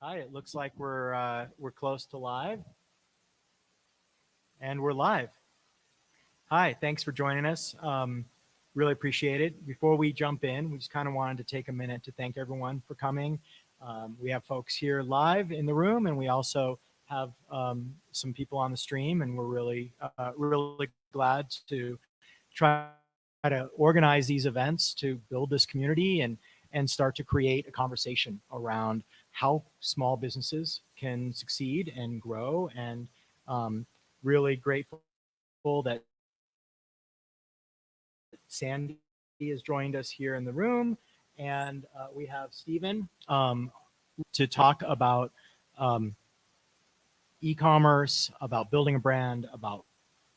Hi, it looks like we're close to live, and we're live. Hi, thanks for joining us. Really appreciate it. Before we jump in, we just kind of wanted to take a minute to thank everyone for coming. We have folks here live in the room, and we also have some people on the stream, and we're really glad to try to organize these events to build this community and start to create a conversation around how small businesses can succeed and grow. And really grateful that Sandy has joined us here in the room, and we have Stephen to talk about um, e-commerce, about building a brand, about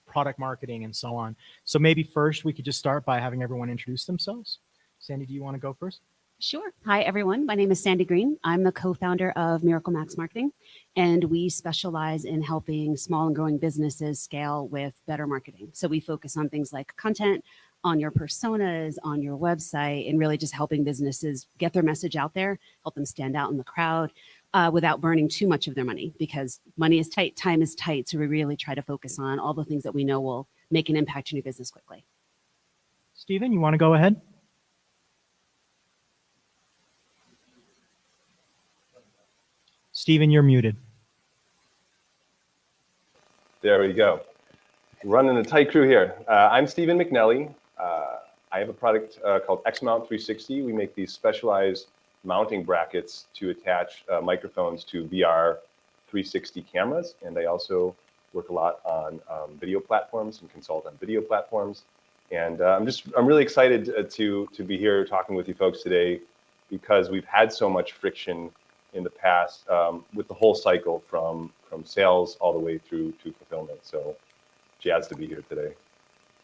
product marketing, and so on. So maybe first we could just start by having everyone introduce themselves. Sandy, do you want to go first? Sure. Hi, everyone. My name is Sandi Green. I'm the co-founder of Miracle Max Marketing, and we specialize in helping small and growing businesses scale with better marketing. So we focus on things like content, on your personas, on your website, and really just helping businesses get their message out there, help them stand out in the crowd without burning too much of their money, because money is tight, time is tight. So we really try to focus on all the things that we know will make an impact in your business quickly. Stephen, you want to go ahead? Stephen, you're muted. There we go. Running a tight crew here. I'm Stephen McNelly. I have a product called X-Mount 360. We make these specialized mounting brackets to attach microphones to VR 360 cameras. And I also work a lot on video platforms and consult on video platforms. And I'm really excited to be here talking with you folks today, because we've had so much friction in the past with the whole cycle from sales all the way through to fulfillment. So jazzed to be here today.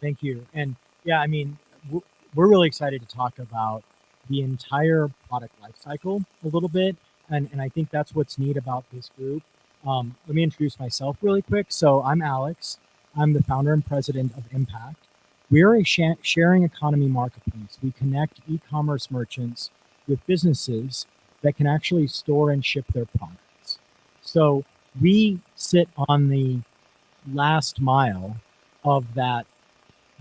Thank you. And yeah, I mean, we're really excited to talk about the entire product lifecycle a little bit. And I think that's what's neat about this group. Let me introduce myself really quick. So I'm Alex. I'm the founder and president of Impact. We're a sharing economy marketplace. We connect e-commerce merchants with businesses that can actually store and ship their products. So we sit on the last mile of that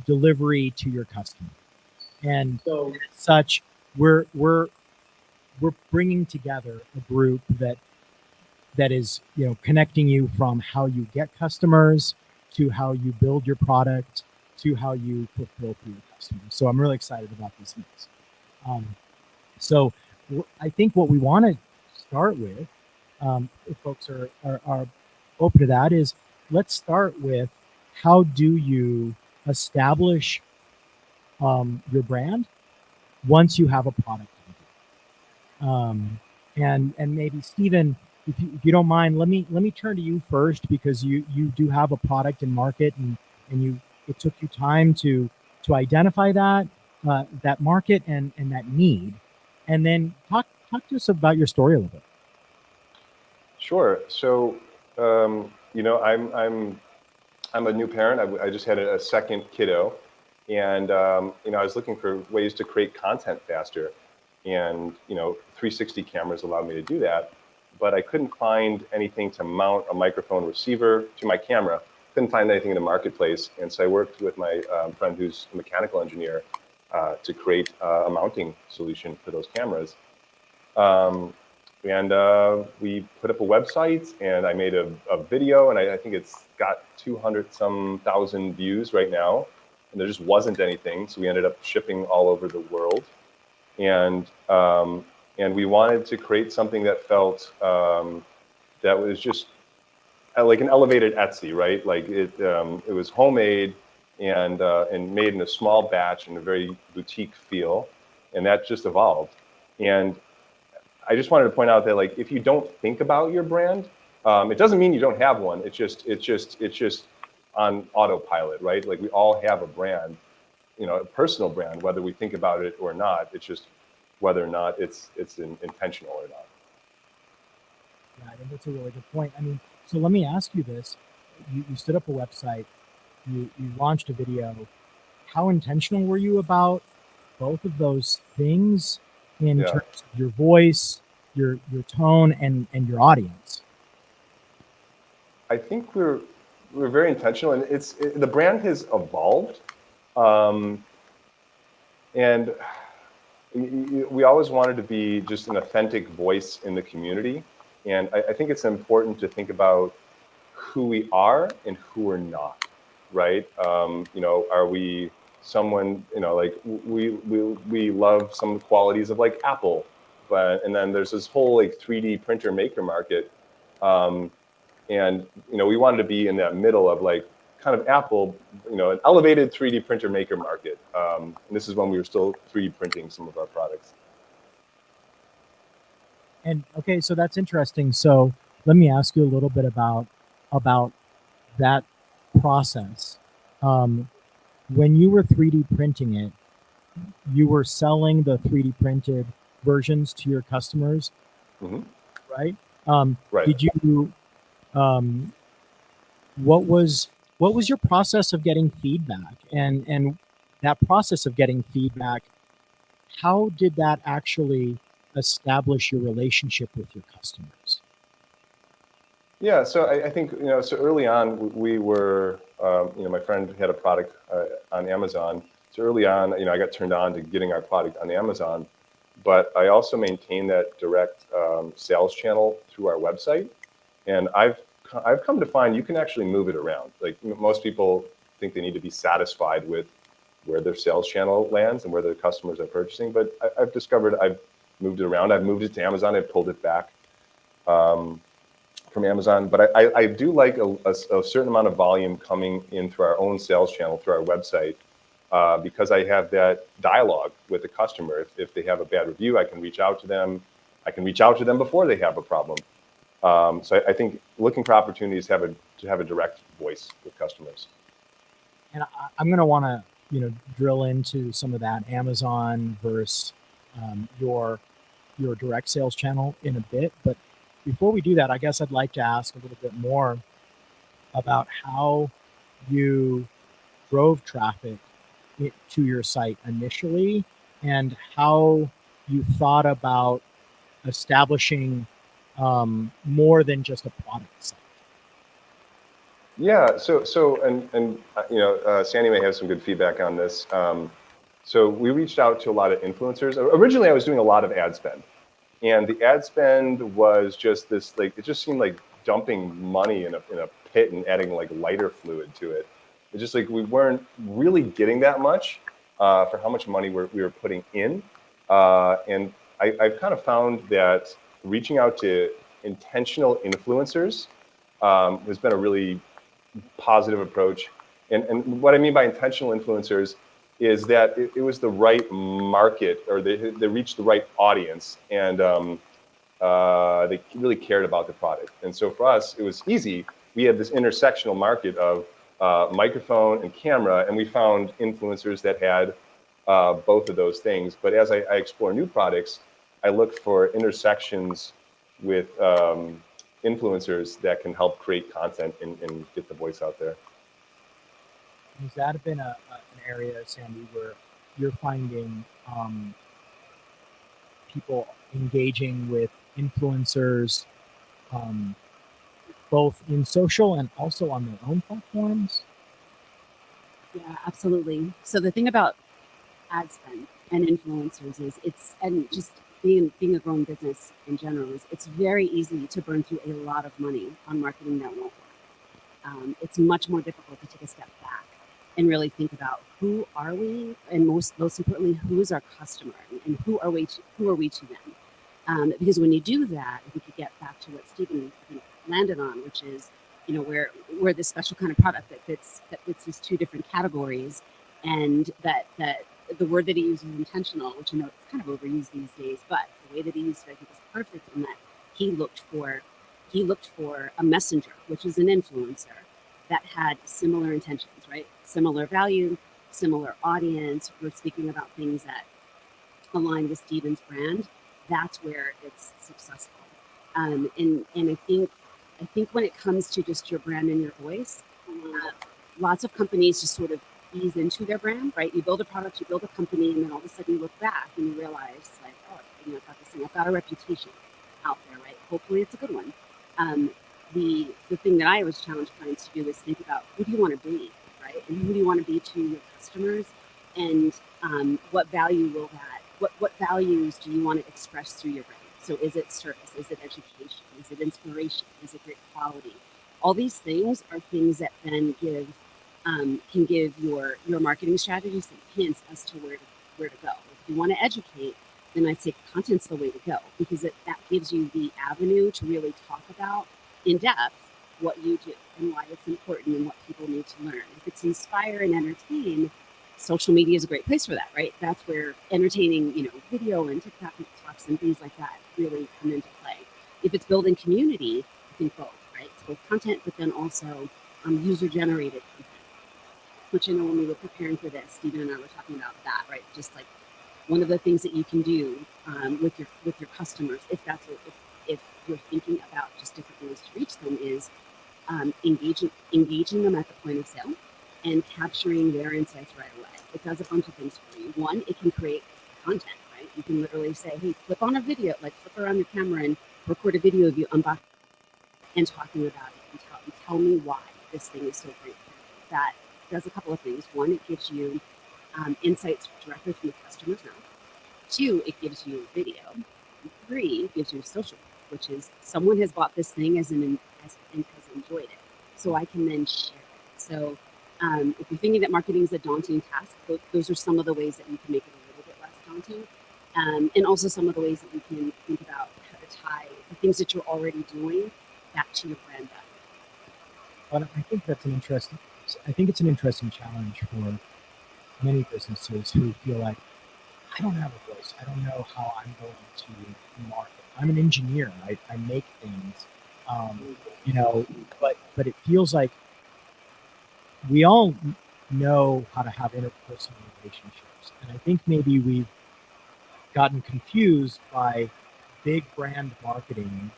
delivery to your customer. And so such, we're bringing together a group that is, connecting you from how you get customers to how you build your product to how you fulfill for your customers. So I'm really excited about this mix. So I think what we want to start with, if folks are open to that, is let's start with how do you establish your brand once you have a product. And maybe Stephen, if you don't mind, let me turn to you first, because you do have a product in market, and it took you time to identify that market and that need, and then talk to us about your story a little bit. Sure. So I'm a new parent. I just had a second kiddo, and I was looking for ways to create content faster, and 360 cameras allowed me to do that, but I couldn't find anything to mount a microphone receiver to my camera. Couldn't find anything in the marketplace, and so I worked with my friend who's a mechanical engineer to create a mounting solution for those cameras. We put up a website, and I made a video, and I think it's got 200-some thousand views right now, and there just wasn't anything, so we ended up shipping all over the world. And we wanted to create something that felt that was just like an elevated Etsy, right? Like it was homemade and made in a small batch in a very boutique feel, and that just evolved. And I just wanted to point out that, like, if you don't think about your brand, it doesn't mean you don't have one. It's just on autopilot, right? Like, we all have a brand, a personal brand, whether we think about it or not. It's just whether or not it's intentional or not. Yeah, I think that's a really good point. I mean, so let me ask you this: you stood up a website, you launched a video. How intentional were you about both of those things in terms of your voice, your tone and your audience? I think we're very intentional, and the brand has evolved, um, and we always wanted to be just an authentic voice in the community. And I think it's important to think about who we are and who we're not, right? Are we someone, like we love some qualities of like Apple, and then there's this whole like 3D printer maker market. Um, and we wanted to be in that middle of like kind of Apple, an elevated 3D printer maker market. And this is when we were still 3D printing some of our products. And okay, so that's interesting. So let me ask you a little bit about that process. When you were 3D printing it, you were selling the 3D printed versions to your customers, Hmm. right? Right. Did you um, what was your process of getting feedback, and that process of getting feedback, how did that actually establish your relationship with your customers? Yeah, so I think, so early on we were, my friend had a product on Amazon. So early on, I got turned on to getting our product on Amazon, but I also maintain that direct sales channel through our website. And I've come to find you can actually move it around. Like most people think they need to be satisfied with where their sales channel lands and where their customers are purchasing. But I've discovered I've moved it around. I've moved it to Amazon. I've pulled it back from Amazon. But I do like a certain amount of volume coming in through our own sales channel, through our website, because I have that dialogue with the customer. If they have a bad review, I can reach out to them. I can reach out to them before they have a problem. So I think looking for opportunities to have a direct voice with customers. And I'm going to want to, drill into some of that Amazon versus your direct sales channel in a bit. But before we do that, I guess I'd like to ask a little bit more about how you drove traffic to your site initially, and how you thought about establishing more than just a product site. Yeah. Sandy may have some good feedback on this. So we reached out to a lot of influencers. Originally, I was doing a lot of ad spend, and the ad spend was just this, like, it just seemed like dumping money in a pit and adding like lighter fluid to it. It's just like we weren't really getting that much for how much money we were putting in. And I've kind of found that reaching out to intentional influencers has been a really positive approach. And what I mean by intentional influencers is that it was the right market, or they reached the right audience, and they really cared about the product. And so for us, it was easy. We had this intersectional market of microphone and camera, and we found influencers that had both of those things. But as I explore new products, I look for intersections with influencers that can help create content and get the voice out there. Has that been an area, Sandy, where you're finding people engaging with influencers um, both in social and also on their own platforms? Yeah, absolutely. So the thing about ad spend and influencers is and just being a growing business in general, is it's very easy to burn through a lot of money on marketing that won't work. It's much more difficult to take a step back and really think about who are we, and most importantly, who is our customer, and who are we to them. Because when you do that, if we could get back to what Stephen landed on, which is, we're this special kind of product that fits these two different categories, and that the word that he used is intentional, which it's kind of overused these days, but the way that he used it, I think, is perfect, in that he looked for a messenger, which is an influencer, that had similar intentions, right? Similar value, similar audience. We're speaking about things that align with Stephen's brand. That's where it's successful. And I think when it comes to just your brand and your voice, lots of companies just sort of ease into their brand, right? You build a product, you build a company, and then all of a sudden you look back and you realize, like, oh, I've got this thing, I've got a reputation. out there, right? Hopefully it's a good one. The thing that I always challenge clients to do is think about, who do you want to be, right? And who do you want to be to your customers, and what value will that, what values do you want to express through your brand? So is it service? Is it education? Is it inspiration? Is it great quality? All these things are things that then can give your marketing strategy some hints as to where to go. If you want to educate, then I'd say content's the way to go, because that gives you the avenue to really talk about in depth what you do and why it's important and what people need to learn. If it's inspire and entertain, social media is a great place for that, right? That's where entertaining, video and TikTok and TikToks and things like that really come into play. If it's building community, I think both, right? It's both content, but then also user-generated content, which I know when we were preparing for this, Stephen and I were talking about that, right? Just like one of the things that you can do with your customers, if you're thinking about just different ways to reach them, is engaging them at the point of sale and capturing their insights right away. It does a bunch of things for you. One, it can create content, right? You can literally say, hey, flip on a video, like flip around your camera and record a video of you unboxing and talking about it, and tell me why this thing is so great. That does a couple of things. One, it gives you insights directly from the customer's mouth. Two, it gives you video. And three, it gives you social, which is someone has bought this thing and has enjoyed it, so I can then share it. So if you're thinking that marketing is a daunting task, those are some of the ways that you can make it a little bit less daunting, and also some of the ways that you can think about how to tie the things that you're already doing back to your brand value. But I think it's an interesting challenge for many businesses who feel like, I don't have a voice. I don't know how I'm going to market. I'm an engineer. I make things, but it feels like we all know how to have interpersonal relationships. And I think maybe we've gotten confused by big brand marketing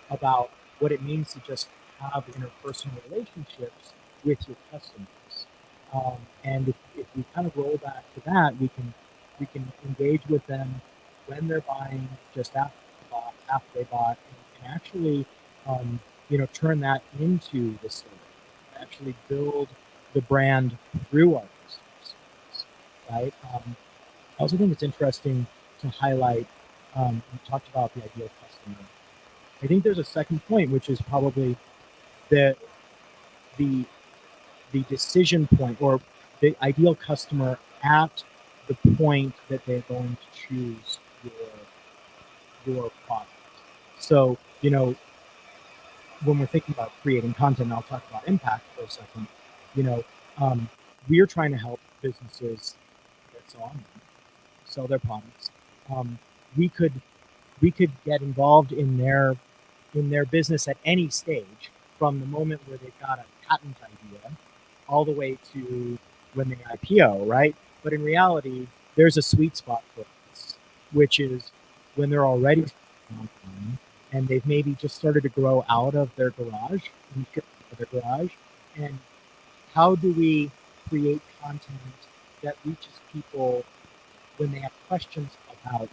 about what it means to just have interpersonal relationships with your customers. And if we kind of roll back to that, we can engage with them when they're buying, just after they bought, and actually, turn that into the story. Actually build the brand through our customers, right? I also think it's interesting to highlight. You talked about the ideal customer. I think there's a second point, which is probably the decision point, or the ideal customer at the point that they're going to choose your product. So, when we're thinking about creating content, and I'll talk about impact for a second, we are trying to help businesses sell their products. We could get involved in their business at any stage, from the moment where they've got a patent idea all the way to when they IPO, right? But in reality, there's a sweet spot for us, which is when they're already and they've maybe just started to grow out of their garage, and how do we create content that reaches people when they have questions about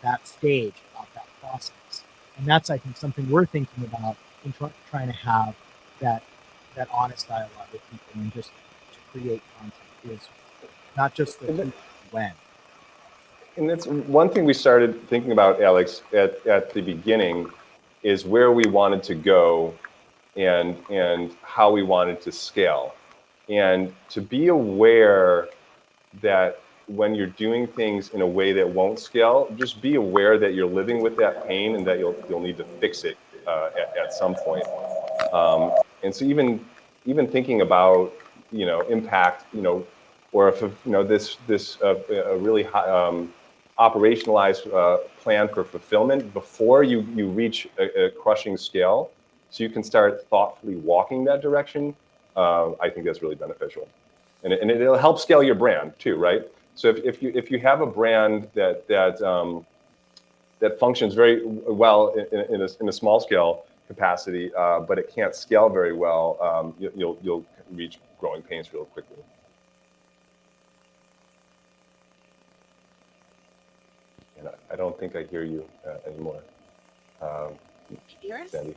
that stage, about that process? And that's, I think, something we're thinking about in trying to have that honest dialogue with people, and just to create content is not just the when. And that's one thing we started thinking about, Alex, at the beginning, is where we wanted to go and how we wanted to scale. And to be aware that when you're doing things in a way that won't scale, just be aware that you're living with that pain and that you'll need to fix it at some point. And so even thinking about impact, or if this a really high, operationalized plan for fulfillment before you reach a crushing scale, so you can start thoughtfully walking that direction. I think that's really beneficial, and it'll help scale your brand too, right? So if you have a brand that functions very well in a small scale capacity, but it can't scale very well, you'll reach growing pains real quickly. And I don't think I hear you anymore. Can you hear us? Sandy.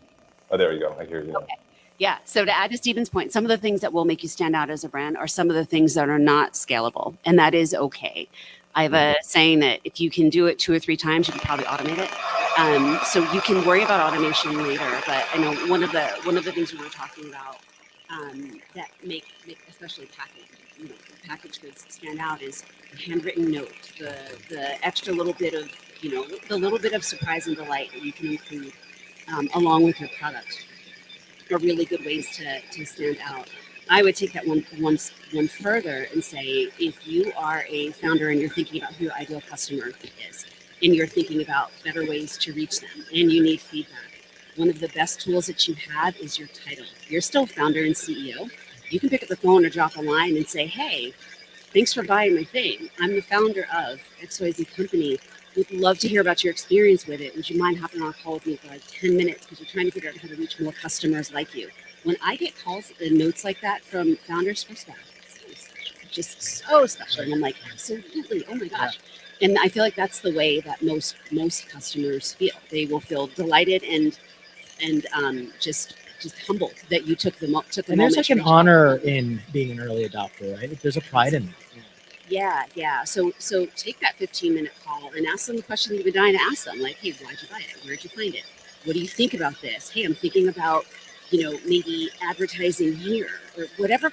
Oh, there you go. I hear you now. Okay. Yeah. So to add to Stephen's point, some of the things that will make you stand out as a brand are some of the things that are not scalable, and that is okay. I have a saying that if you can do it 2 or 3 times, you can probably automate it. So you can worry about automation later. But I know one of the things we were talking about that make especially packaged goods stand out is the handwritten note, the extra little bit of the little bit of surprise and delight that you can include along with your product are really good ways to stand out. I would take that one further and say, if you are a founder and you're thinking about who your ideal customer is, and you're thinking about better ways to reach them, and you need feedback, one of the best tools that you have is your title. You're still founder and CEO. You can pick up the phone or drop a line and say, hey, thanks for buying my thing. I'm the founder of XYZ company. Would love to hear about your experience with it. Would you mind hopping on a call with me for like 10 minutes because you're trying to figure out how to reach more customers like you? When I get calls and notes like that from founders, first of all, it's just so special. And I'm like, absolutely, oh my gosh. And I feel like that's the way that most customers feel. They will feel delighted and just humbled that you took the moment. And there's like an honor in being an early adopter, right? There's a pride in that. Yeah. So take that 15-minute call and ask them the question you've been dying to ask them. Like, hey, why'd you buy it? Where'd you find it? What do you think about this? Hey, I'm thinking about, maybe advertising here, or whatever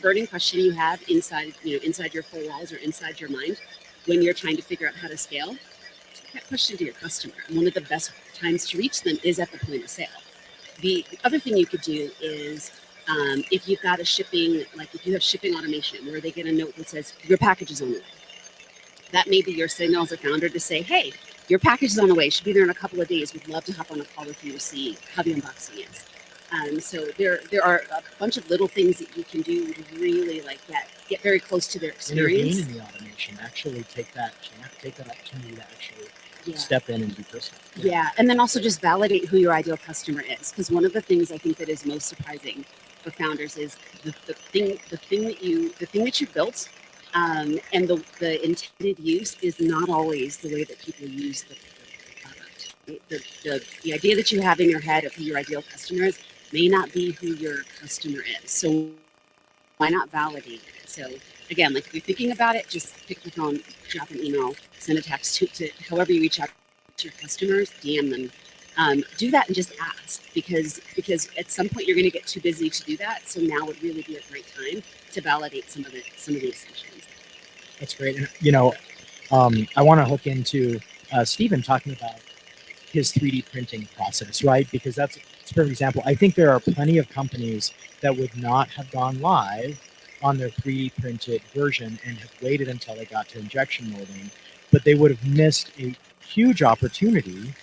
burning question you have inside your 4 walls or inside your mind when you're trying to figure out how to scale. Take that question to your customer. And one of the best times to reach them is at the point of sale. The other thing you could do is if you've got if you have shipping automation where they get a note that says your package is on the way, that may be your signal as a founder to say, hey, your package is on the way, should be there in a couple of days. We'd love to hop on a call with you to see how the unboxing is. So there are a bunch of little things that you can do to really get very close to their experience. Intervene in the automation, actually take that opportunity to actually step in and be personal. Yeah, and then also just validate who your ideal customer is, because one of the things I think that is most surprising for founders is the thing that you built, and the intended use is not always the way that people use the product. The idea that you have in your head of who your ideal customer is may not be who your customer is. So why not validate it? So again, if you're thinking about it, just pick the phone, drop an email, send a text to however you reach out to your customers, DM them. Do that and just ask, because at some point you're going to get too busy to do that. So now would really be a great time to validate some of the assumptions. That's great. And I want to hook into Stephen talking about his 3D printing process, right? Because that's a perfect example. I think there are plenty of companies that would not have gone live on their 3D printed version and have waited until they got to injection molding, but they would have missed a huge opportunity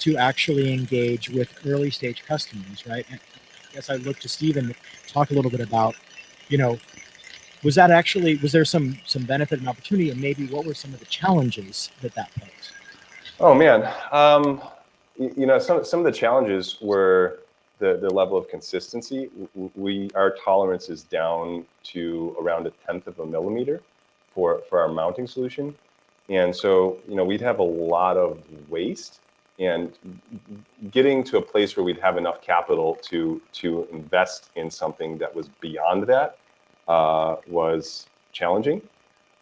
to actually engage with early stage customers, right? And I guess I look to Stephen to talk a little bit about, was there some benefit and opportunity, and maybe what were some of the challenges that posed? Oh man, some of the challenges were the level of consistency. Our tolerance is down to around 1/10 of a millimeter for our mounting solution, and so we'd have a lot of waste, and getting to a place where we'd have enough capital to invest in something that was beyond that was challenging.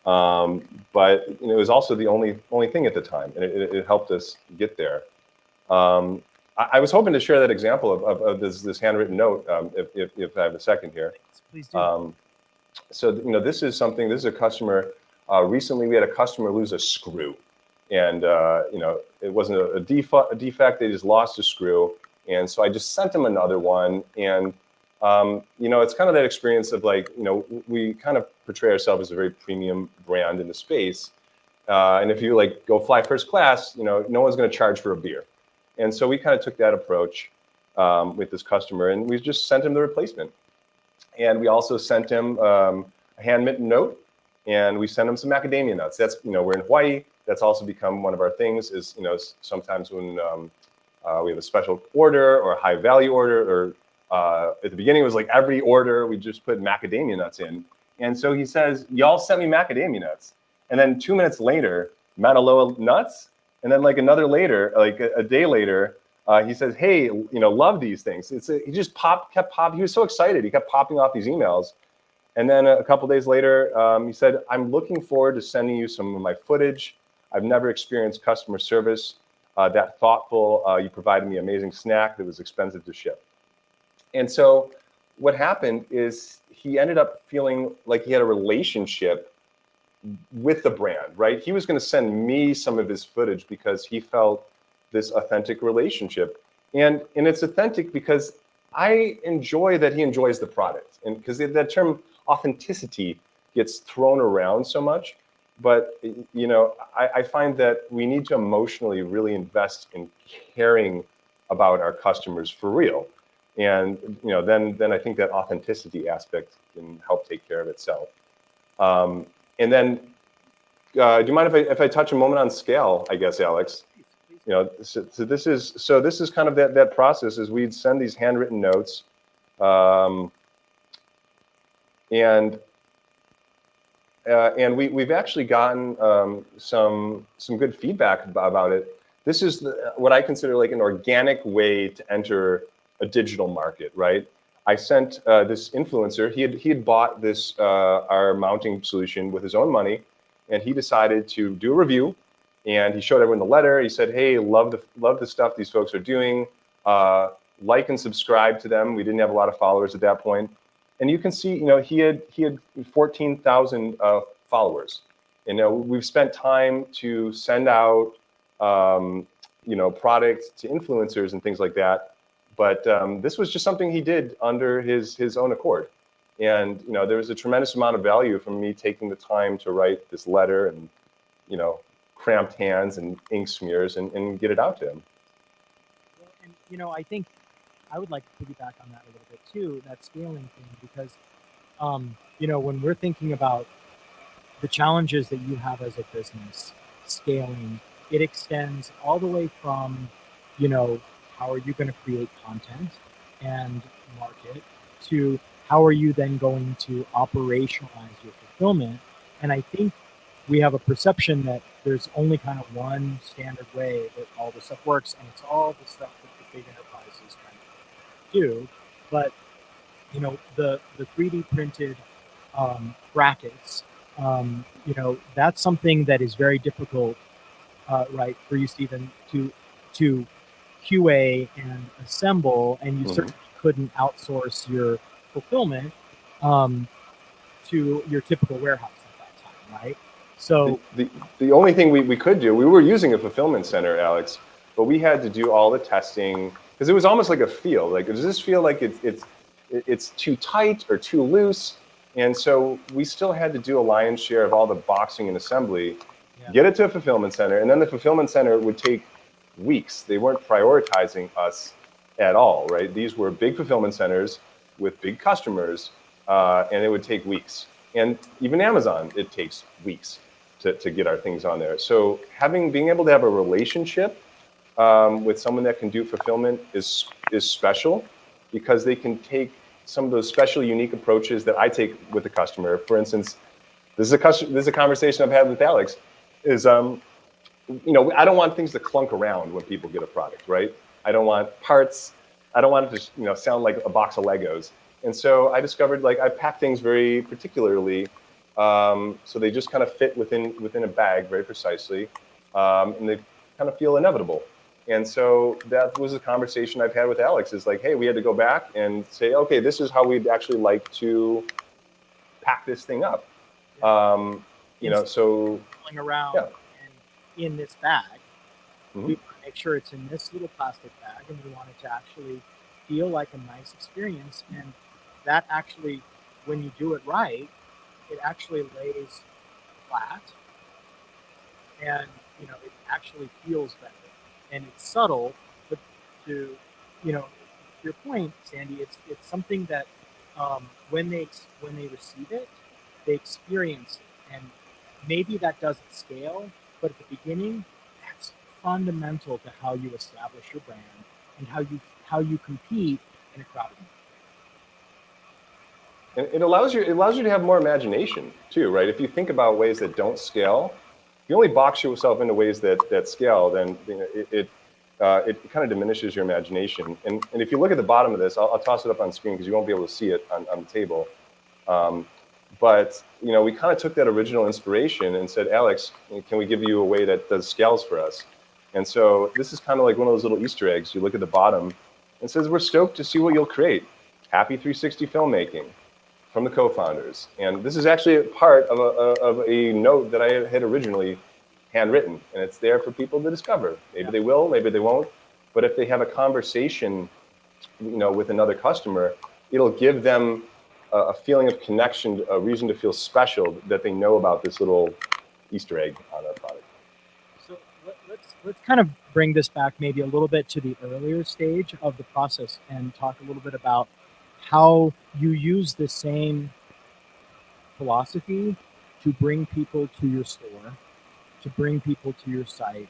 But it was also the only thing at the time, and it helped us get there. I was hoping to share that example of this handwritten note, if I have a second here. Please do. So this is a customer. Recently, we had a customer lose a screw, and it wasn't a defect. They just lost a screw, and so I just sent them another one. And it's kind of that experience of we kind of portray ourselves as a very premium brand in the space. And if you go fly first class, no one's going to charge for a beer. And so we kind of took that approach with this customer, and we just sent him the replacement. And we also sent him a handwritten note, and we sent him some macadamia nuts. That's, we're in Hawaii. That's also become one of our things is, sometimes when we have a special order or a high value order, or at the beginning, it was every order, we just put macadamia nuts in. And so he says, y'all sent me macadamia nuts. And then 2 minutes later, Manaloa nuts, And then like another later, like a day later, he says, hey, love these things. He just kept popping. He was so excited. He kept popping off these emails. And then a couple days later, he said, I'm looking forward to sending you some of my footage. I've never experienced customer service that thoughtful. You provided me an amazing snack that was expensive to ship. And so what happened is he ended up feeling like he had a relationship with the brand, right? He was going to send me some of his footage because he felt this authentic relationship. And it's authentic because I enjoy that he enjoys the product. And because that term authenticity gets thrown around so much. But, I find that we need to emotionally really invest in caring about our customers for real. And, then I think that authenticity aspect can help take care of itself. And then, do you mind if I touch a moment on scale, I guess, Alex? So this is kind of that process is we'd send these handwritten notes, and we've actually gotten some good feedback about it. This is what I consider like an organic way to enter a digital market, right? I sent this influencer. He had bought this our mounting solution with his own money, and he decided to do a review. And he showed everyone the letter. He said, "Hey, love the stuff these folks are doing. Like and subscribe to them." We didn't have a lot of followers at that point. And you can see, he had 14,000 followers. We've spent time to send out, products to influencers and things like that. But this was just something he did under his own accord. And, there was a tremendous amount of value from me taking the time to write this letter and, cramped hands and ink smears and get it out to him. Well, and, I think I would like to piggyback on that a little bit too, that scaling thing, because, when we're thinking about the challenges that you have as a business scaling, it extends all the way from, how are you going to create content and market to how are you then going to operationalize your fulfillment. And I think we have a perception that there's only kind of one standard way that all this stuff works, and it's all the stuff that the big enterprises kind of do. But the 3D printed brackets, that's something that is very difficult, right, for you, Stephen, to QA and assemble, and you certainly couldn't outsource your fulfillment to your typical warehouse at that time, right? So the only thing we could do, we were using a fulfillment center, Alex, but we had to do all the testing because it was almost like a feel. Like, does this feel like it's too tight or too loose? And so we still had to do a lion's share of all the boxing and assembly, get it to a fulfillment center, and then the fulfillment center would take weeks. They weren't prioritizing us at all, right? These were big fulfillment centers with big customers, and it would take weeks. And even Amazon, it takes weeks to get our things on there. So being able to have a relationship with someone that can do fulfillment is special because they can take some of those special, unique approaches that I take with the customer. For instance, this is a conversation I've had with Alex. I don't want things to clunk around when people get a product, right? I don't want parts. I don't want it to sound like a box of Legos. And so I discovered I pack things very particularly, so they just kind of fit within a bag very precisely, and they kind of feel inevitable. And so that was a conversation I've had with Alex. Is like, hey, we had to go back and say, okay, this is how we'd actually like to pack this thing up. So pulling around and in this bag, we want to make sure it's in this little plastic bag, and we want it to actually feel like a nice experience. And that actually, when you do it right, it actually lays flat, and it actually feels better, and it's subtle. But to your point, Sandy, it's something that when they receive it, they experience it, and maybe that doesn't scale, but at the beginning, that's fundamental to how you establish your brand and how you compete in a crowded market. And it allows you to have more imagination too, right? If you think about ways that don't scale, If you only box yourself into ways that scale, then it kind of diminishes your imagination. And if you look at the bottom of this, I'll toss it up on screen because you won't be able to see it on the table. But we kind of took that original inspiration and said, Alex, can we give you a way that does scales for us? And so this is kind of like one of those little Easter eggs. You look at the bottom, and it says, we're stoked to see what you'll create. Happy 360 filmmaking from the co-founders. And this is actually a part of a note that I had originally handwritten, and it's there for people to discover. Maybe they will, maybe they won't. But if they have a conversation, with another customer, it'll give them a feeling of connection, a reason to feel special that they know about this little Easter egg on our product. So let's kind of bring this back maybe a little bit to the earlier stage of the process and talk a little bit about how you use the same philosophy to bring people to your store, to bring people to your site,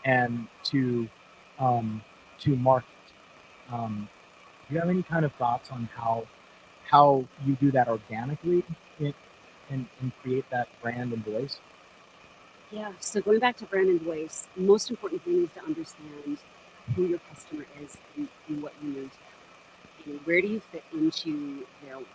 and to market. Do you have any kind of thoughts on how you do that organically and create that brand and voice? Yeah, so going back to brand and voice, the most important thing is to understand who your customer is and what you mean to them. And where do you fit into their world?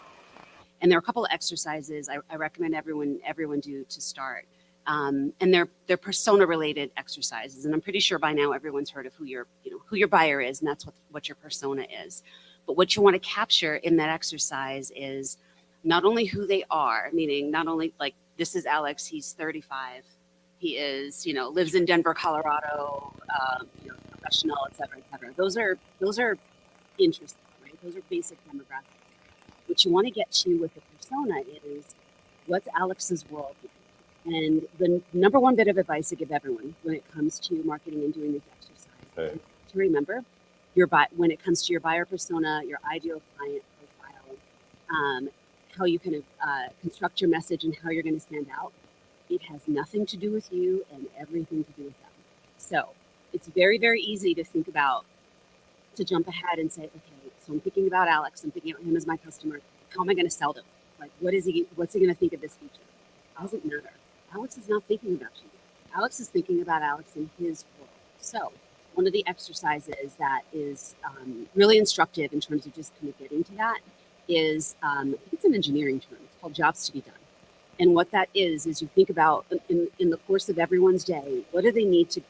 And there are a couple of exercises I recommend everyone do to start. And they're persona related exercises. And I'm pretty sure by now everyone's heard of who your buyer is, and that's what your persona is. But what you want to capture in that exercise is not only who they are, meaning not only like, this is Alex, he's 35, he is, lives in Denver, Colorado, professional, et cetera, et cetera. Those are interesting, right? Those are basic demographics. What you want to get to with the persona is, what's Alex's world like? And the number one bit of advice I give everyone when it comes to marketing and doing this exercise is to remember when it comes to your buyer persona, your ideal client profile, how you kind of construct your message and how you're going to stand out. It has nothing to do with you and everything to do with them. So it's very, very easy to jump ahead and say, okay, so I'm thinking about Alex, I'm thinking about him as my customer. How am I going to sell them? Like, what's he going to think of this feature? It doesn't matter. Alex is not thinking about you. Alex is thinking about Alex in his world. So one of the exercises that is really instructive in terms of just kind of getting to that is, it's an engineering term. It's called jobs to be done. And what that is you think about in the course of everyone's day, what do they need to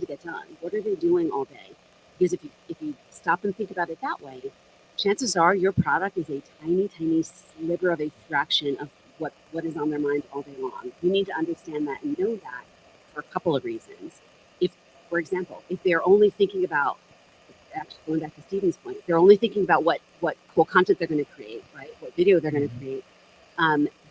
get done? What are they doing all day? Because if you stop and think about it that way, chances are your product is a tiny, tiny sliver of a fraction of what is on their mind all day long. You need to understand that and know that for a couple of reasons. For example, if they're only thinking about, actually going back to Stephen's point, they're only thinking about what cool content they're going to create, right? What video they're going to create.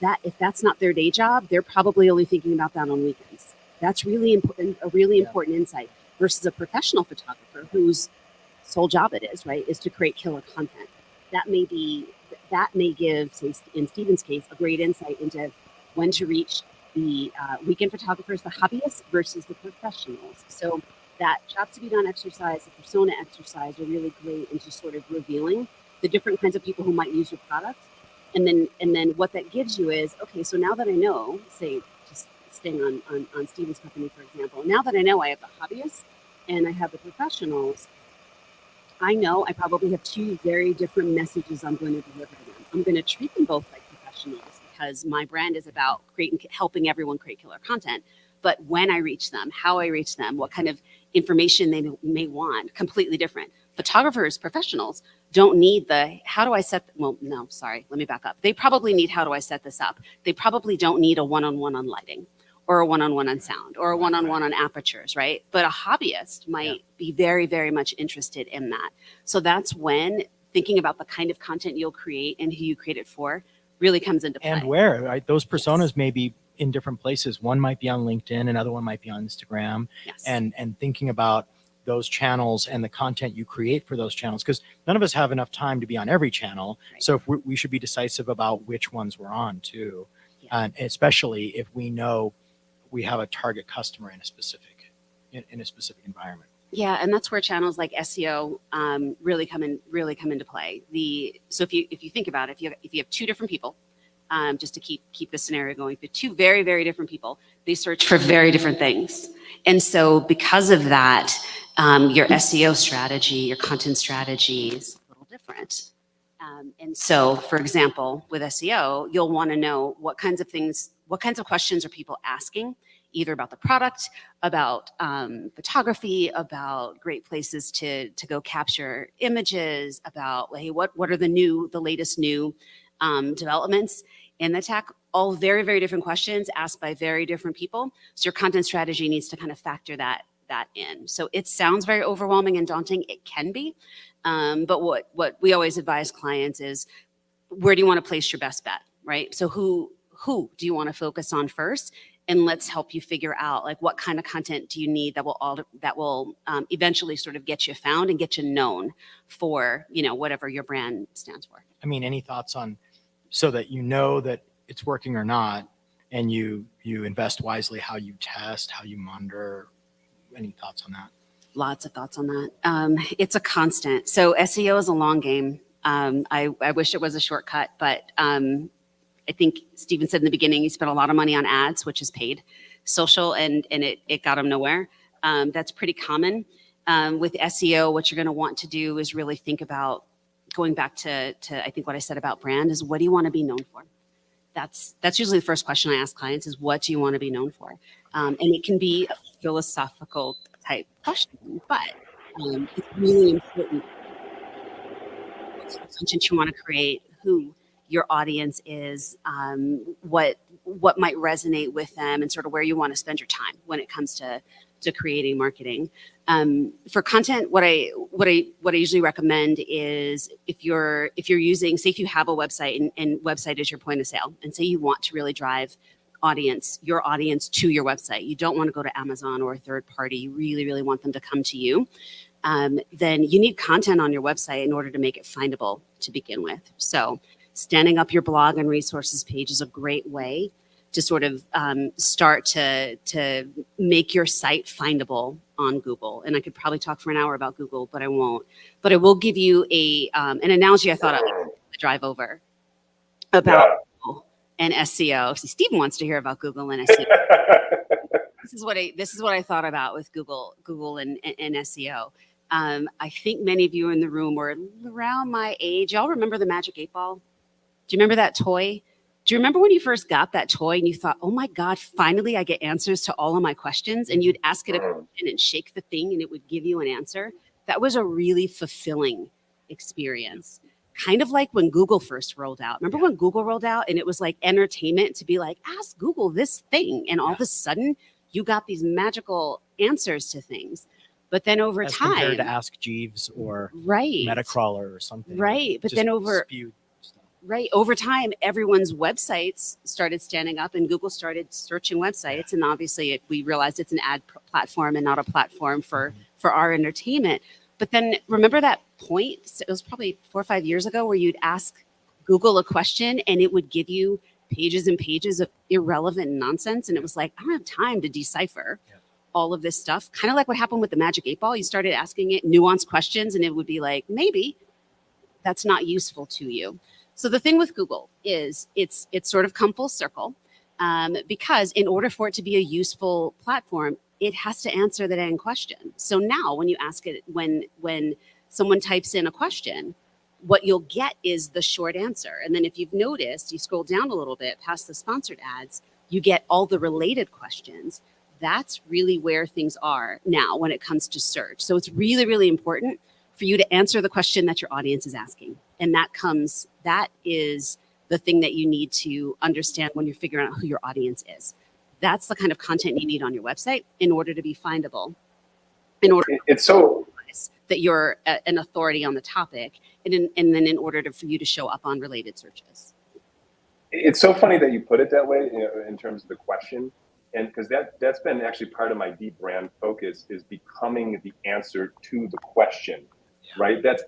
That if that's not their day job, they're probably only thinking about that on weekends. That's really important, a really important insight versus a professional photographer whose sole job it is, right, is to create killer content. That may give, say, in Stephen's case, a great insight into when to reach the weekend photographers, the hobbyists versus the professionals. So that job to be done exercise, the persona exercise are really great into sort of revealing the different kinds of people who might use your product. And then what that gives you is, okay, so now that I know, say, just staying on Stephen's company, for example, now that I know I have the hobbyists and I have the professionals, I know I probably have two very different messages I'm going to deliver to them. I'm going to treat them both like professionals because my brand is about helping everyone create killer content. But when I reach them, how I reach them, what kind of information they may want, completely different. Photographers, professionals don't need let me back up. They probably need, how do I set this up? They probably don't need a one-on-one on lighting or a one-on-one on sound or a one-on-one on apertures, right? But a hobbyist might be very, very much interested in that. So that's when thinking about the kind of content you'll create and who you create it for really comes into play. And where, right? Those personas may be in different places. One might be on LinkedIn, another one might be on Instagram. Yes. And thinking about those channels and the content you create for those channels, because none of us have enough time to be on every channel. Right. So if we should be decisive about which ones we're on too. Yeah. And especially if we know we have a target customer in a specific environment. Yeah, and that's where channels like SEO really come into play. So if you think about it, if you have two different people just to keep the scenario going. But two very, very different people. They search for very different things. And so because of that, your SEO strategy, your content strategy is a little different. And so, for example, with SEO, you'll want to know what kinds of questions are people asking, either about the product, about photography, about great places to go capture images, about, hey, what are the latest new developments in the tech. All very, very different questions asked by very different people. So your content strategy needs to kind of factor that in. So it sounds very overwhelming and daunting. It can be. But what we always advise clients is, where do you want to place your best bet, right? So who do you want to focus on first? And let's help you figure out, like, what kind of content do you need that will eventually sort of get you found and get you known for, whatever your brand stands for. I mean, any thoughts on, so that you know that it's working or not, and you invest wisely, how you test, how you monitor? Any thoughts on that? Lots of thoughts on that. It's a constant. So SEO is a long game. I wish it was a shortcut, but I think Steven said in the beginning, he spent a lot of money on ads, which is paid, social, and it got him nowhere. That's pretty common. With SEO, what you're going to want to do is really think about, going back to I think what I said about brand, is, what do you want to be known for? That's usually the first question I ask clients, is, what do you want to be known for? And it can be a philosophical type question, but it's really important what content you want to create, who your audience is, what might resonate with them, and sort of where you want to spend your time when it comes to creating marketing. For content, what I usually recommend is, if you're using, say if you have a website and website is your point of sale, and say you want to really drive your audience to your website. You don't want to go to Amazon or a third party. You really, really want them to come to you. Then you need content on your website in order to make it findable to begin with. So standing up your blog and resources page is a great way to sort of start to make your site findable on Google. And I could probably talk for an hour about Google, but I won't. But I will give you an analogy I thought of the drive over about Google and SEO. See, Steven wants to hear about Google and SEO. This is what I thought about with Google and SEO. I think many of you in the room were around my age. Y'all remember the Magic 8-Ball? Do you remember that toy? Do you remember when you first got that toy and you thought, oh my God, finally I get answers to all of my questions? And you'd ask it a question and shake the thing and it would give you an answer. That was a really fulfilling experience. Kind of like when Google first rolled out. Remember when Google rolled out and it was like entertainment to be like, ask Google this thing. And all of a sudden you got these magical answers to things. But then over time, compared to Ask Jeeves or Metacrawler or something. Right. But then over time, everyone's websites started standing up and Google started searching websites. And obviously we realized it's an ad platform and not a platform for our entertainment. But then remember that point, it was probably 4 or 5 years ago, where you'd ask Google a question and it would give you pages and pages of irrelevant nonsense. And it was like, I don't have time to decipher all of this stuff. Kind of like what happened with the Magic 8-Ball. You started asking it nuanced questions and it would be like, maybe that's not useful to you. So the thing with Google is it's sort of come full circle, because in order for it to be a useful platform, it has to answer the dang question. So now when you ask it, when someone types in a question, what you'll get is the short answer. And then if you've noticed, you scroll down a little bit past the sponsored ads, you get all the related questions. That's really where things are now when it comes to search. So it's really, really important for you to answer the question that your audience is asking. And that is the thing that you need to understand when you're figuring out who your audience is. That's the kind of content you need on your website in order to be findable, in order that you're an authority on the topic, and then in order for you to show up on related searches. It's so funny that you put it that way, in terms of the question, and because that's been actually part of my deep brand focus, is becoming the answer to the question, right? That's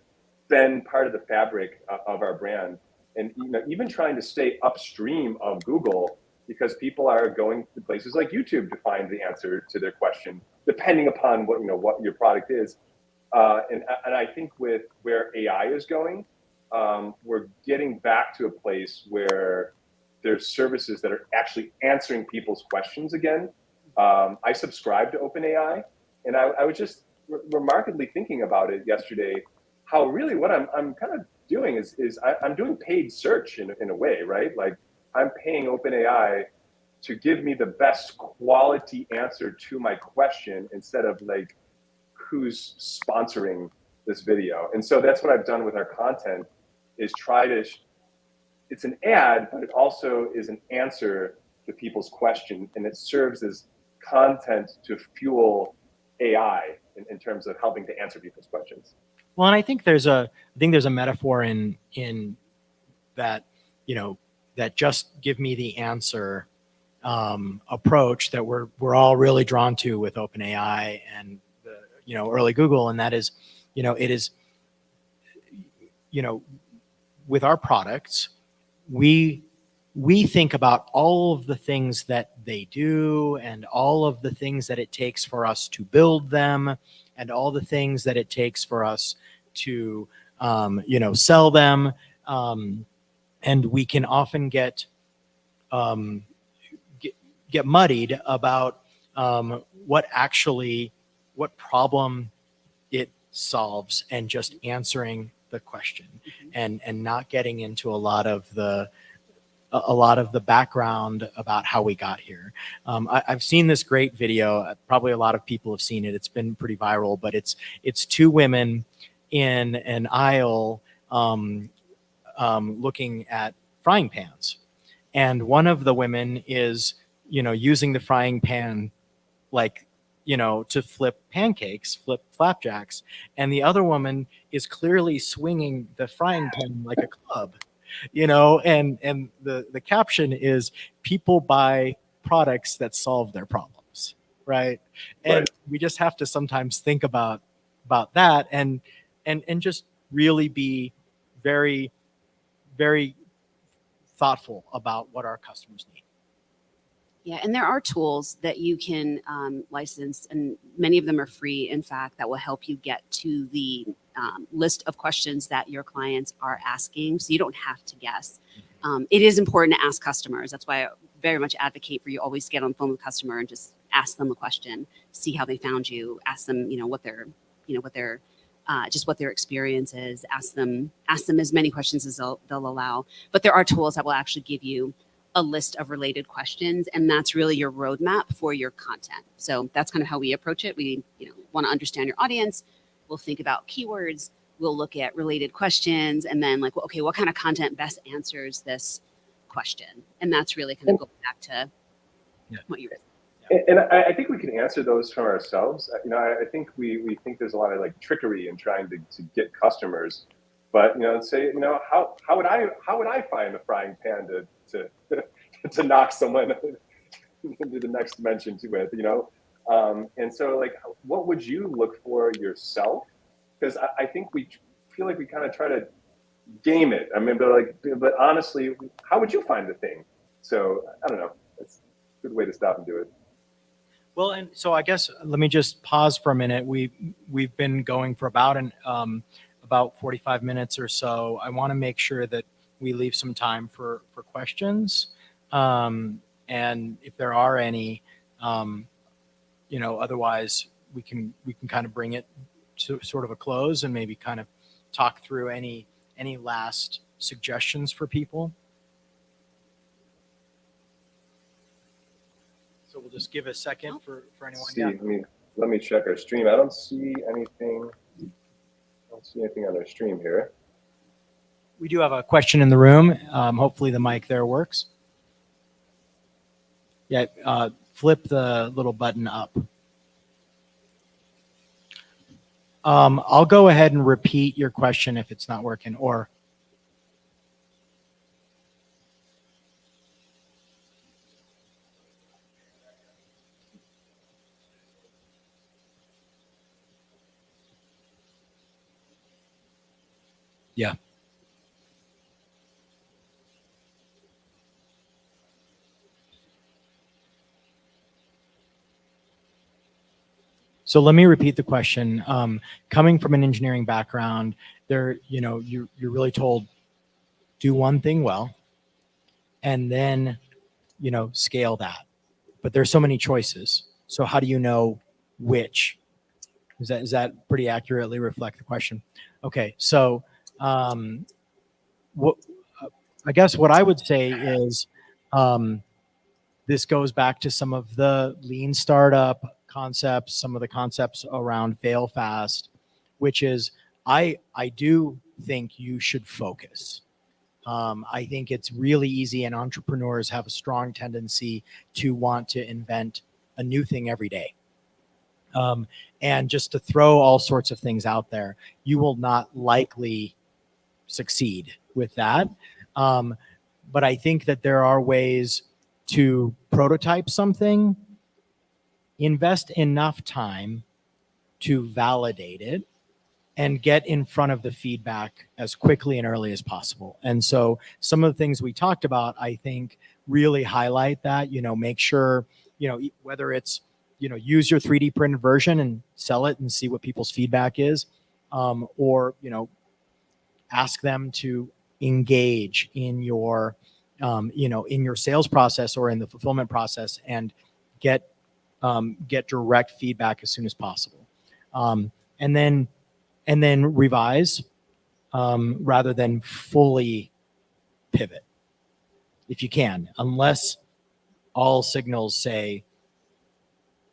been part of the fabric of our brand, and even trying to stay upstream of Google, because people are going to places like YouTube to find the answer to their question, depending upon what your product is. And I think with where AI is going, we're getting back to a place where there's services that are actually answering people's questions again. I subscribe to OpenAI, and I was just remarkably thinking about it yesterday, how really what I'm kind of doing is I'm doing paid search in a way, right? Like I'm paying OpenAI to give me the best quality answer to my question instead of like who's sponsoring this video. And so that's what I've done with our content is try to, it's an ad, but it also is an answer to people's question, and it serves as content to fuel AI in terms of helping to answer people's questions. Well, and I think there's a metaphor in that, you know, that just give me the answer approach that we're all really drawn to with OpenAI and the, you know, early Google, and that is, you know, it is, you know, with our products, we think about all of the things that they do and all of the things that it takes for us to build them and all the things that it takes for us to, you know, sell them. And we can often get muddied about what problem it solves and just answering the question and not getting into a lot of the background about how we got here. I've seen this great video. Probably a lot of people have seen it. It's been pretty viral, but it's two women in an aisle looking at frying pans. And one of the women is, you know, using the frying pan like, you know, to flip pancakes, flip flapjacks. And the other woman is clearly swinging the frying pan like a club, you know, and the caption is people buy products that solve their problems, right? And Right. we just have to sometimes think about that and just really be very, very thoughtful about what our customers need. Yeah, and there are tools that you can license, and many of them are free, in fact, that will help you get to the list of questions that your clients are asking, so you don't have to guess. It is important to ask customers. That's why I very much advocate for you always get on the phone with a customer and just ask them a question, see how they found you, ask them, you know, what their experience is, ask them as many questions as they'll allow. But there are tools that will actually give you a list of related questions, and that's really your roadmap for your content. So that's kind of how we approach it. We, you know, want to understand your audience. We'll think about keywords. We'll look at related questions, and then like, well, okay, what kind of content best answers this question? And that's really kind of go back to what you were saying. And I think we can answer those from ourselves. You know, I think we think there's a lot of like trickery in trying to get customers, but you know, and say, you know, how would I find a frying pan to knock someone into the next dimension with, you know? And so like, what would you look for yourself? Because I think we feel like we kind of try to game it. I mean, but honestly, how would you find the thing? So I don't know. That's a good way to stop and do it. Well, and so I guess let me just pause for a minute. We've been going for about 45 minutes or so. I want to make sure that we leave some time for questions. And if there are any, you know, otherwise we can kind of bring it to sort of a close and maybe kind of talk through any last suggestions for people. So we'll just give a second for anyone. See, let me check our stream. I don't see anything. I don't see anything on our stream here. We do have a question in the room. Hopefully the mic there works. Yeah, flip the little button up. I'll go ahead and repeat your question if it's not working, or. Yeah. So let me repeat the question. Coming from an engineering background, you're really told, do one thing well, and then, scale that. But there's so many choices. So how do you know which? Does that pretty accurately reflect the question? Okay, so what I guess what I would say is this goes back to some of the lean startup concepts, some of the concepts around fail fast, which is I do think you should focus. I think it's really easy, and entrepreneurs have a strong tendency to want to invent a new thing every day. And just to throw all sorts of things out there, you will not likely succeed with that. But I think that there are ways to prototype something, invest enough time to validate it, and get in front of the feedback as quickly and early as possible. And so some of the things we talked about, I think, really highlight that. Make sure, whether it's, use your 3D printed version and sell it and see what people's feedback is, or, ask them to engage in your, in your sales process or in the fulfillment process, and get direct feedback as soon as possible. And then revise, rather than fully pivot, if you can, unless all signals say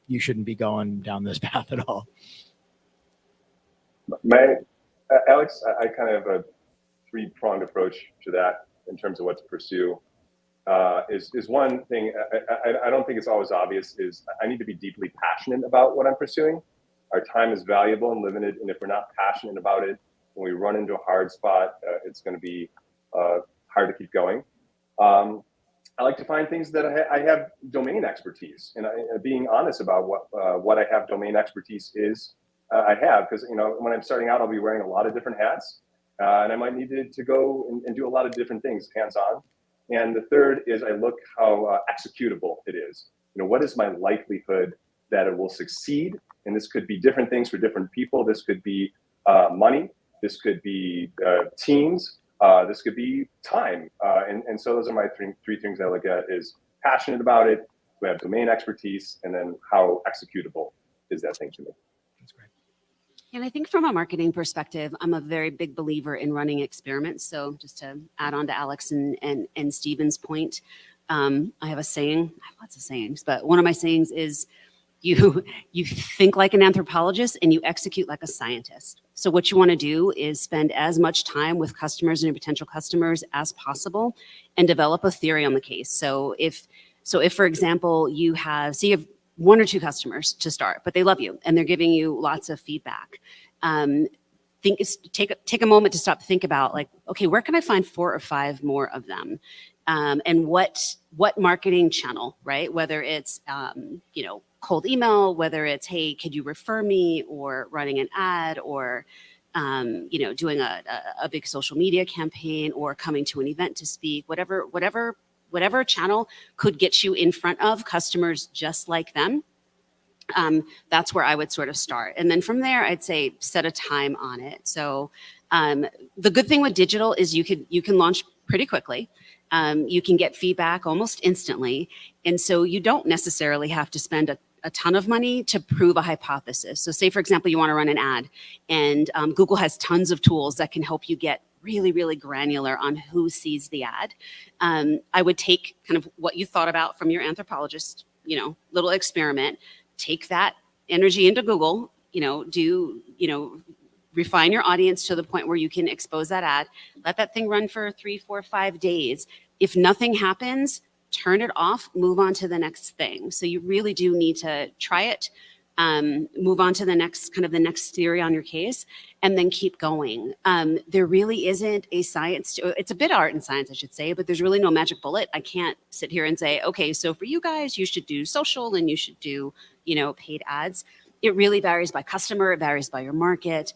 you shouldn't be going down this path at all. Alex, I kind of have a three-pronged approach to that in terms of what to pursue. Is one thing, I don't think it's always obvious, is I need to be deeply passionate about what I'm pursuing. Our time is valuable and limited, and if we're not passionate about it, when we run into a hard spot, it's going to be hard to keep going. I like to find things that I have domain expertise, and being honest about what I have domain expertise is. I have, because when I'm starting out, I'll be wearing a lot of different hats, and I might need to go and do a lot of different things hands-on. And the third is I look how executable it is. What is my likelihood that it will succeed? And this could be different things for different people. This could be money. This could be teams. This could be time. And so those are my three things I look at: is passionate about it, we have domain expertise, and then how executable is that thing to me. That's great. And I think from a marketing perspective, I'm a very big believer in running experiments. So just to add on to Alex and Stephen's point, I have a saying, I have lots of sayings, but one of my sayings is you think like an anthropologist and you execute like a scientist. So what you want to do is spend as much time with customers and your potential customers as possible and develop a theory on the case. So if for example, you have one or two customers to start, but they love you and they're giving you lots of feedback. Take a moment to stop, think about, like, okay, where can I find 4 or 5 more of them? And what marketing channel, right? Whether it's, cold email, whether it's, hey, could you refer me, or running an ad, or, doing a big social media campaign, or coming to an event to speak, whatever channel could get you in front of customers just like them. That's where I would sort of start. And then from there, I'd say set a time on it. So the good thing with digital is you can launch pretty quickly. You can get feedback almost instantly. And so you don't necessarily have to spend a ton of money to prove a hypothesis. So say, for example, you want to run an ad, and Google has tons of tools that can help you get really, really granular on who sees the ad. I would take kind of what you thought about from your anthropologist, little experiment, take that energy into Google, refine your audience to the point where you can expose that ad, let that thing run for 3, 4, 5 days. If nothing happens, turn it off, move on to the next thing. So you really do need to try it, move on to the next theory on your case, and then keep going. There really isn't a science it's a bit art and science, I should say, but there's really no magic bullet. I can't sit here and say, okay, so for you guys, you should do social and you should do, paid ads. It really varies by customer, it varies by your market.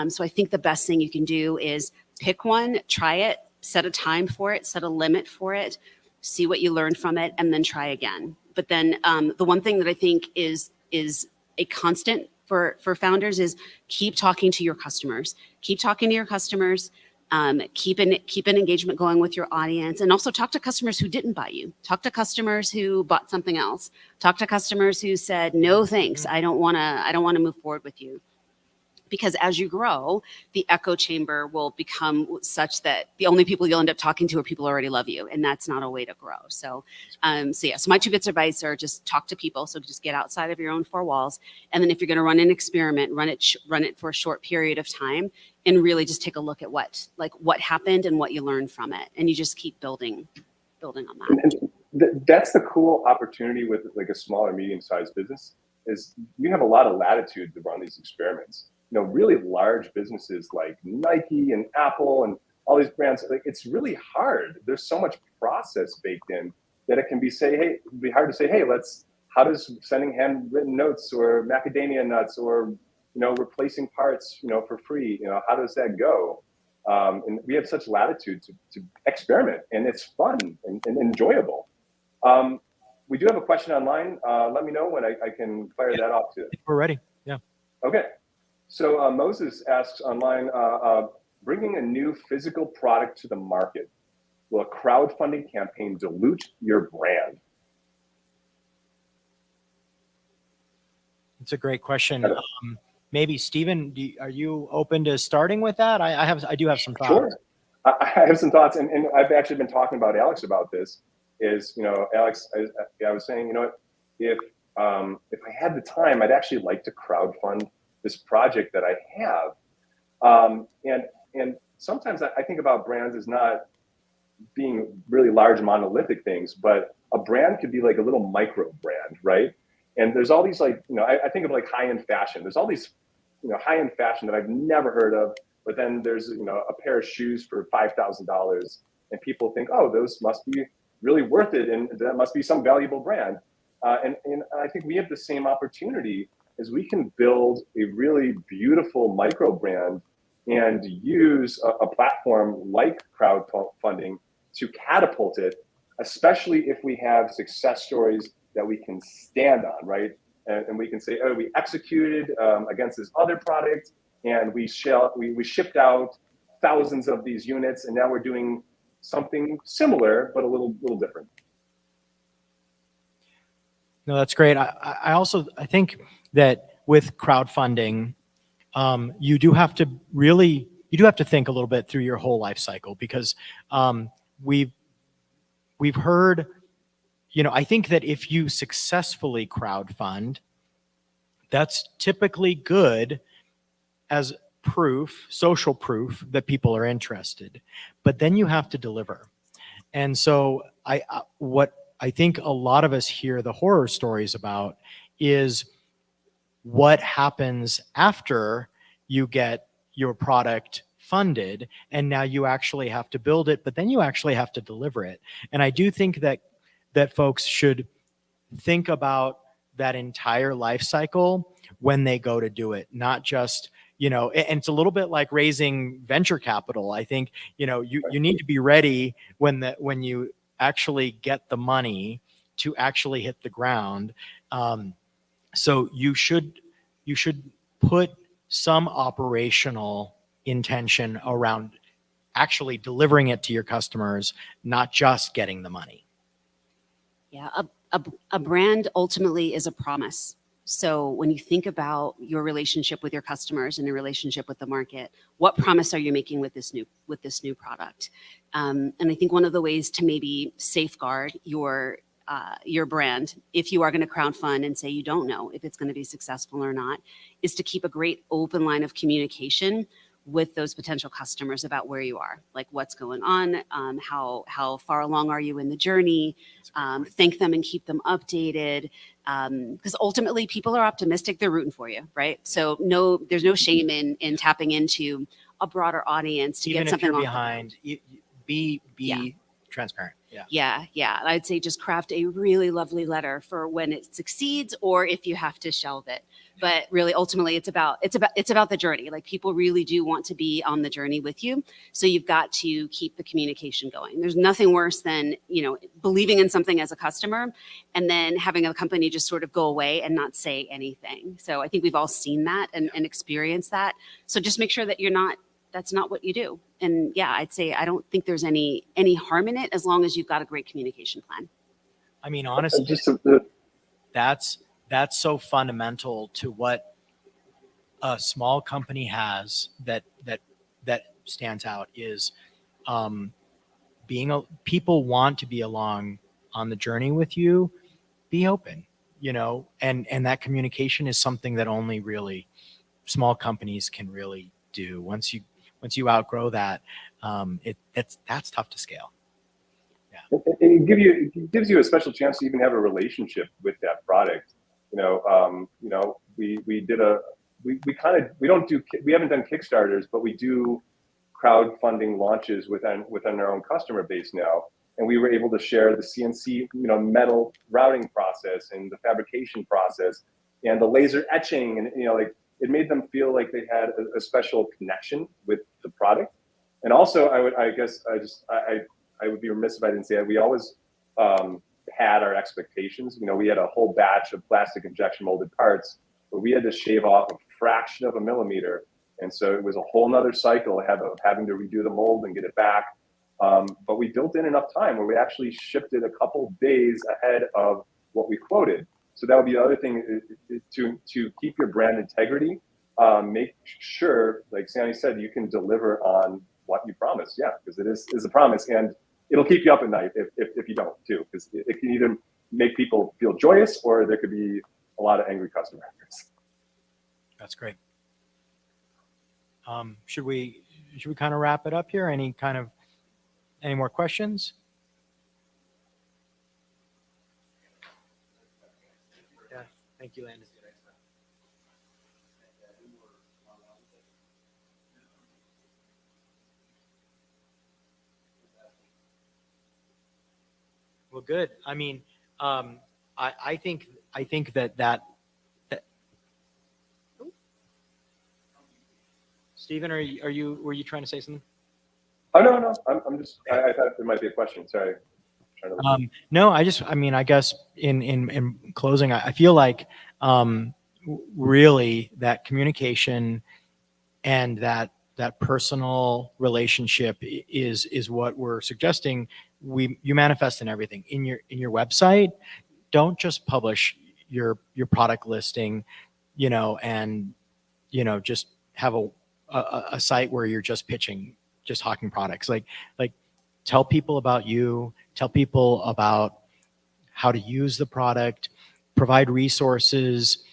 So I think the best thing you can do is pick one, try it, set a time for it, set a limit for it, see what you learn from it, and then try again. But then the one thing that I think is a constant for founders is keep talking to your customers. Keep talking to your customers. Keep an engagement going with your audience, and also talk to customers who didn't buy you. Talk to customers who bought something else. Talk to customers who said, no, thanks. I don't want to move forward with you. Because as you grow, the echo chamber will become such that the only people you'll end up talking to are people who already love you, and that's not a way to grow. So my 2 bits of advice are just talk to people. So just get outside of your own 4 walls, and then if you're going to run an experiment, run it for a short period of time, and really just take a look at what happened and what you learned from it, and you just keep building on that. And that's the cool opportunity with like a small or medium-sized business, is you have a lot of latitude to run these experiments. Really large businesses like Nike and Apple and all these brands, like, it's really hard. There's so much process baked in that it can be it'd be hard to say, hey, how does sending handwritten notes or macadamia nuts or, replacing parts, for free, how does that go? And we have such latitude to experiment, and it's fun and enjoyable. We do have a question online. Let me know when I can fire that off too. We're ready. Yeah. Okay. So Moses asks online, bringing a new physical product to the market, will a crowdfunding campaign dilute your brand? It's a great question. Maybe Stephen, are you open to starting with that? I do have some thoughts. Sure. I have some thoughts, and I've actually been talking about Alex about this. Alex, I was saying, if I had the time, I'd actually like to crowdfund this project that I have. And sometimes I think about brands as not being really large monolithic things, but a brand could be like a little micro brand, right? And there's all these I think of like high-end fashion. There's all these, high-end fashion that I've never heard of, but then there's, a pair of shoes for $5,000 and people think, oh, those must be really worth it. And that must be some valuable brand. And I think we have the same opportunity, is we can build a really beautiful micro brand and use a platform like crowdfunding to catapult it, especially if we have success stories that we can stand on, right? And we can say, oh, we executed against this other product, and we shipped out thousands of these units, and now we're doing something similar but a little different. No, that's great. I think that with crowdfunding, you do have to think a little bit through your whole life cycle, because we've heard, I think that if you successfully crowdfund, that's typically good as proof, social proof that people are interested, but then you have to deliver. And so what I think a lot of us hear the horror stories about is what happens after you get your product funded, and now you actually have to build it, but then you actually have to deliver it. And I do think that folks should think about that entire life cycle when they go to do it, not just, and it's a little bit like raising venture capital. I think, you need to be ready when you actually get the money to actually hit the ground. So you should put some operational intention around actually delivering it to your customers, not just getting the money. Yeah, a brand ultimately is a promise. So when you think about your relationship with your customers and your relationship with the market, what promise are you making with this new product? And I think one of the ways to maybe safeguard your brand, if you are going to crowdfund and say you don't know if it's going to be successful or not, is to keep a great open line of communication with those potential customers about where you are, like what's going on, how far along are you in the journey, thank them and keep them updated, because ultimately people are optimistic, they're rooting for you, right? So there's no shame in tapping into a broader audience to Even get something if you're off behind, be transparent. Yeah. I'd say just craft a really lovely letter for when it succeeds, or if you have to shelve it. But really, ultimately, it's about the journey. Like, people really do want to be on the journey with you. So you've got to keep the communication going. There's nothing worse than, believing in something as a customer and then having a company just sort of go away and not say anything. So I think we've all seen that and experienced that. So just make sure that you're not that's not what you do. And yeah, I'd say I don't think there's any harm in it as long as you've got a great communication plan. I mean, honestly, that's so fundamental to what a small company has that stands out is people want to be along on the journey with you. Be open, and that communication is something that only really small companies can really do. Once you outgrow that, that's tough to scale. Yeah. It gives you a special chance to even have a relationship with that product. We haven't done Kickstarters, but we do crowdfunding launches within our own customer base now. And we were able to share the CNC, metal routing process and the fabrication process and the laser etching. And, it made them feel like they had a special connection with the product. And also I would be remiss if I didn't say that we always had our expectations. We had a whole batch of plastic injection molded parts, but we had to shave off a fraction of a millimeter. And so it was a whole nother cycle of having to redo the mold and get it back. But we built in enough time where we actually shipped it a couple days ahead of what we quoted. So that would be the other thing to keep your brand integrity. Make sure, like Sandi said, you can deliver on what you promise. Yeah, because it is a promise, and it'll keep you up at night if you don't too, because it can either make people feel joyous or there could be a lot of angry customers. That's great. Should we kind of wrap it up here? Any more questions? Yeah, thank you, Landon. Well, good. I mean, I think that Stephen, were you trying to say something? Oh, no. I'm just, I thought there might be a question. Sorry. No, I guess in closing, I feel like really that communication and that personal relationship is what we're suggesting. You manifest in everything in your website. Don't just publish your product listing, and just have a site where you're just pitching, just talking products. Like tell people about you, tell people about how to use the product, provide resources,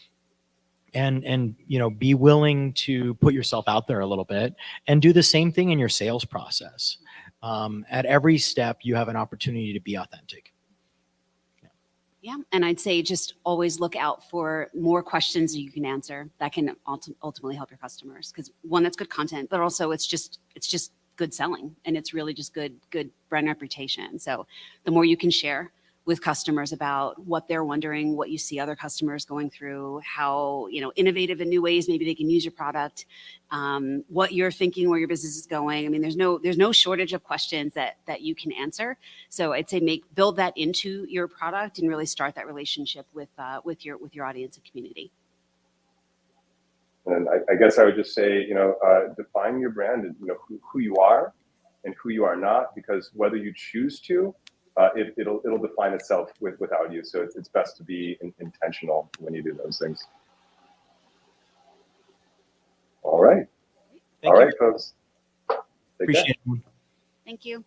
and be willing to put yourself out there a little bit, and do the same thing in your sales process. At every step, you have an opportunity to be authentic. Yeah, and I'd say just always look out for more questions you can answer that can ultimately help your customers. Because one, that's good content, but also it's just good selling, and it's really just good brand reputation. So the more you can share with customers about what they're wondering, what you see other customers going through, how innovative and new ways maybe they can use your product, what you're thinking, where your business is going. I mean, there's no shortage of questions that you can answer. So I'd say build that into your product and really start that relationship with your audience and community. And I guess I would just say, define your brand and who you are and who you are not, because whether you choose to, it'll define itself without you. So it's best to be intentional when you do those things. All right. Thank you. Folks. Appreciate it. Thank you.